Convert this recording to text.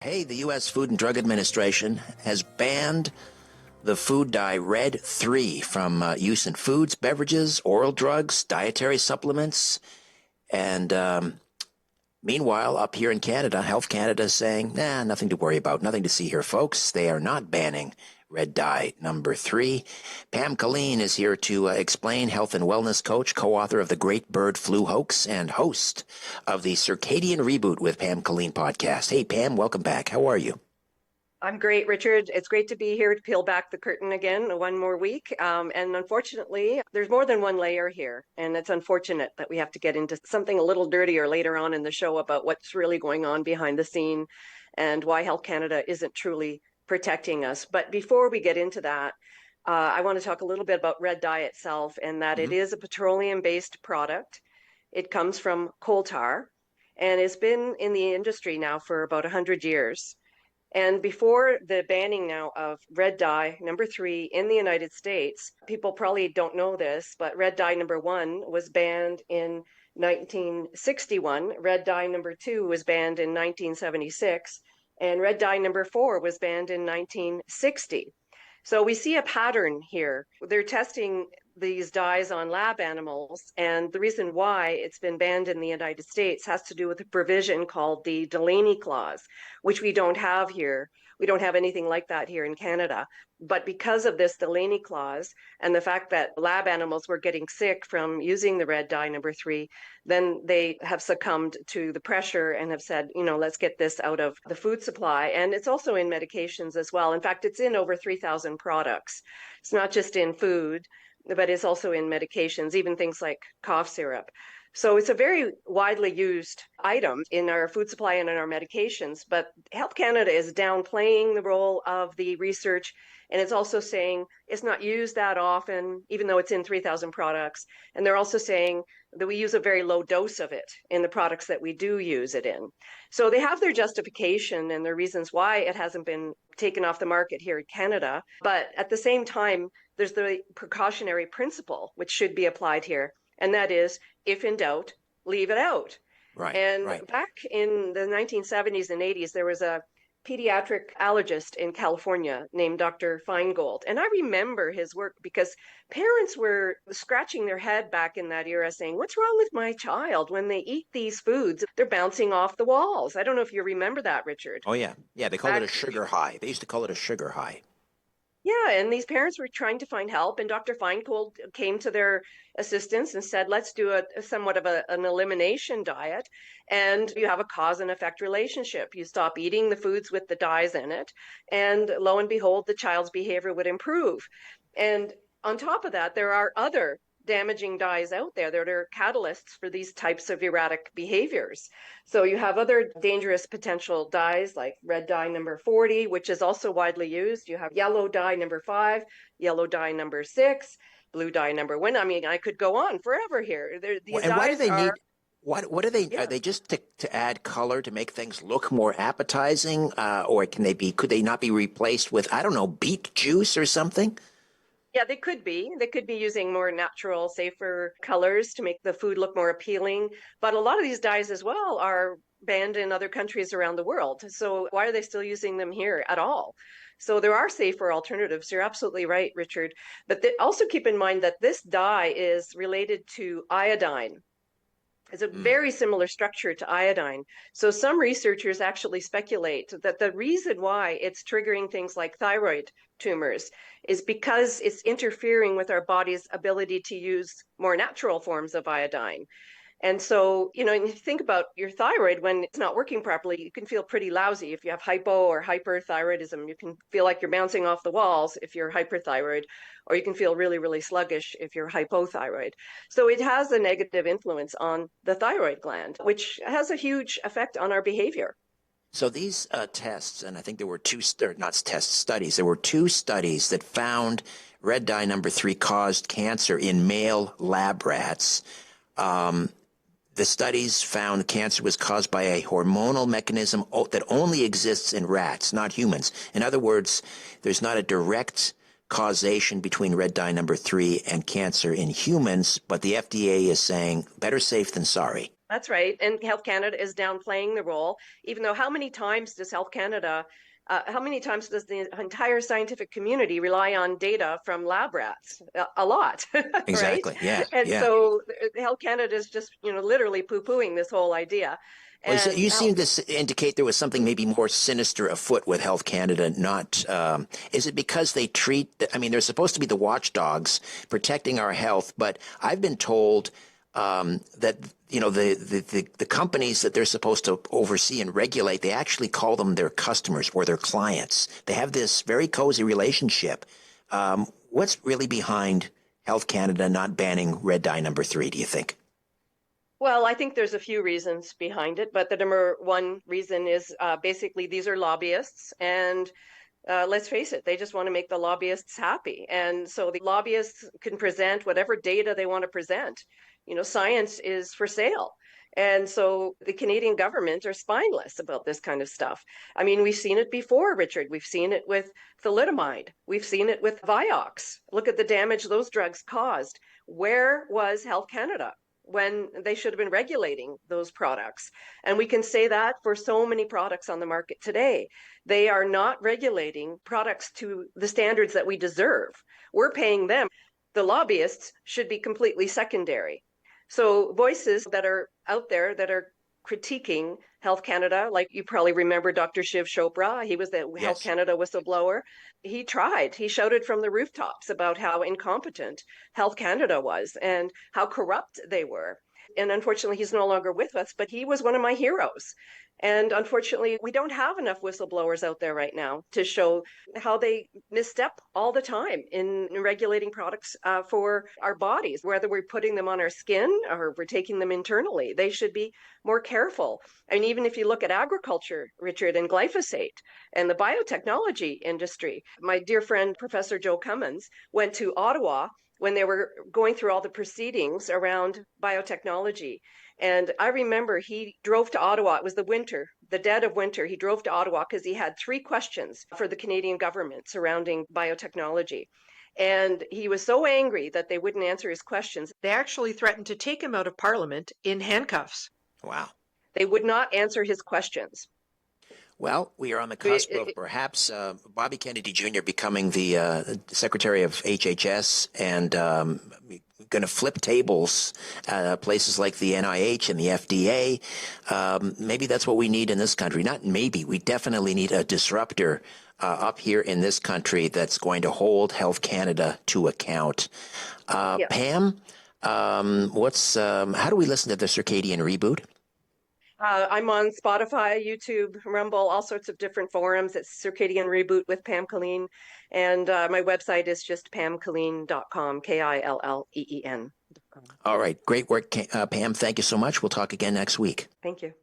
Hey, the U.S. Food and Drug Administration has banned the food dye Red 3 from use in foods, beverages, oral drugs, dietary supplements. And meanwhile, up here in Canada, Health Canada is saying, nothing to worry about, nothing to see here, folks. They are not banning red dye number 3. Pam Killeen is here to explain, health and wellness coach, co-author of The Great Bird Flu Hoax, and host of the Circadian Reboot with Pam Killeen podcast. Hey, Pam, welcome back. How are you? I'm great, Richard. It's great to be here to peel back the curtain again one more week. And unfortunately, there's more than one layer here. And it's unfortunate that we have to get into something a little dirtier later on in the show about what's really going on behind the scene and why Health Canada isn't truly protecting us. But before we get into that, I want to talk a little bit about red dye itself, and that it is a petroleum-based product. It comes from coal tar, and it's been in the industry now for about 100 years. And before the banning now of red dye number 3 in the United States, people probably don't know this, but red dye number 1 was banned in 1961. Red dye number 2 was banned in 1976. And red dye number 4 was banned in 1960. So we see a pattern here. They're testing these dyes on lab animals, and the reason why it's been banned in the United States has to do with a provision called the Delaney Clause, which we don't have here. We don't have anything like that here in Canada. But because of this Delaney Clause and the fact that lab animals were getting sick from using the red dye number 3, then they have succumbed to the pressure and have said, let's get this out of the food supply. And it's also in medications as well. In fact, it's in over 3,000 products. It's not just in food, but it's also in medications, even things like cough syrup. So it's a very widely used item in our food supply and in our medications, but Health Canada is downplaying the role of the research, and it's also saying it's not used that often, even though it's in 3,000 products. And they're also saying that we use a very low dose of it in the products that we do use it in. So they have their justification and their reasons why it hasn't been taken off the market here in Canada. But at the same time, there's the precautionary principle, which should be applied here. And that is, if in doubt, leave it out. Right. Back in the 1970s and 80s, there was a pediatric allergist in California named Dr. Feingold. And I remember his work because parents were scratching their head back in that era saying, what's wrong with my child? When they eat these foods, they're bouncing off the walls. I don't know if you remember that, Richard. Oh, yeah. Yeah, they call it a sugar high. They used to call it a sugar high. Yeah, and these parents were trying to find help, and Dr. Feingold came to their assistance and said, let's do a somewhat of an elimination diet, and you have a cause and effect relationship. You stop eating the foods with the dyes in it, and lo and behold, the child's behavior would improve. And on top of that, there are other damaging dyes out there that are catalysts for these types of erratic behaviors. So you have other dangerous potential dyes like red dye number 40, which is also widely used. You have yellow dye number 5, yellow dye number 6, blue dye number 1. I mean, I could go on forever here. And why do they need? What are they? Yeah. Are they just to add color to make things look more appetizing, or could they not be replaced with, I don't know, beet juice or something? Yeah, they could be. They could be using more natural, safer colors to make the food look more appealing. But a lot of these dyes as well are banned in other countries around the world. So why are they still using them here at all? So there are safer alternatives. You're absolutely right, Richard. But also keep in mind that this dye is related to iodine. It's a very similar structure to iodine. So some researchers actually speculate that the reason why it's triggering things like thyroid tumors is because it's interfering with our body's ability to use more natural forms of iodine. And so, you think about your thyroid when it's not working properly, you can feel pretty lousy. If you have hypo or hyperthyroidism, you can feel like you're bouncing off the walls if you're hyperthyroid, or you can feel really, really sluggish if you're hypothyroid. So it has a negative influence on the thyroid gland, which has a huge effect on our behavior. So these tests, and I think there were studies. There were 2 studies that found red dye number 3 caused cancer in male lab rats. The studies found cancer was caused by a hormonal mechanism that only exists in rats, not humans. In other words, there's not a direct causation between red dye number 3 and cancer in humans, but the FDA is saying better safe than sorry. That's right. And Health Canada is downplaying the role, even though how many times does how many times does the entire scientific community rely on data from lab rats? A lot, right? Exactly. Yeah. And Yeah. so Health Canada is just, literally poo-pooing this whole idea. Well, so And you seem to indicate there was something maybe more sinister afoot with Health Canada. Not is it because they treat? I mean, they're supposed to be the watchdogs protecting our health, but I've been told that the companies that they're supposed to oversee and regulate, they actually call them their customers or their clients. They have this very cozy relationship. What's really behind Health Canada not banning red dye number 3? Do you think? Well, I think there's a few reasons behind it, but the number one reason is basically these are lobbyists, and let's face it, they just want to make the lobbyists happy. And so the lobbyists can present whatever data they want to present. Science is for sale. And so the Canadian government are spineless about this kind of stuff. I mean, we've seen it before, Richard. We've seen it with thalidomide. We've seen it with Vioxx. Look at the damage those drugs caused. Where was Health Canada when they should have been regulating those products? And we can say that for so many products on the market today. They are not regulating products to the standards that we deserve. We're paying them. The lobbyists should be completely secondary. So voices that are out there that are critiquing Health Canada, like you probably remember Dr. Shiv Chopra, he was the Yes. Health Canada whistleblower. He shouted from the rooftops about how incompetent Health Canada was and how corrupt they were. And unfortunately, he's no longer with us, but he was one of my heroes. And unfortunately, we don't have enough whistleblowers out there right now to show how they misstep all the time in regulating products for our bodies, whether we're putting them on our skin or we're taking them internally. They should be more careful. And even if you look at agriculture, Richard, and glyphosate and the biotechnology industry, my dear friend, Professor Joe Cummins, went to Ottawa when they were going through all the proceedings around biotechnology. And I remember he drove to Ottawa. It was the dead of winter. He drove to Ottawa because he had 3 questions for the Canadian government surrounding biotechnology. And he was so angry that they wouldn't answer his questions. They actually threatened to take him out of Parliament in handcuffs. Wow. They would not answer his questions. Well, we are on the cusp of perhaps Bobby Kennedy Jr. becoming the Secretary of HHS and going to flip tables places like the NIH and the FDA. Maybe that's what we need in this country. Not maybe. We definitely need a disruptor up here in this country that's going to hold Health Canada to account. Yeah. Pam, how do we listen to the Circadian Reboot? I'm on Spotify, YouTube, Rumble, all sorts of different forums. It's Circadian Reboot with Pam Killeen. And my website is just pamkilleen.com, KILLEEN. All right. Great work, Pam. Thank you so much. We'll talk again next week. Thank you.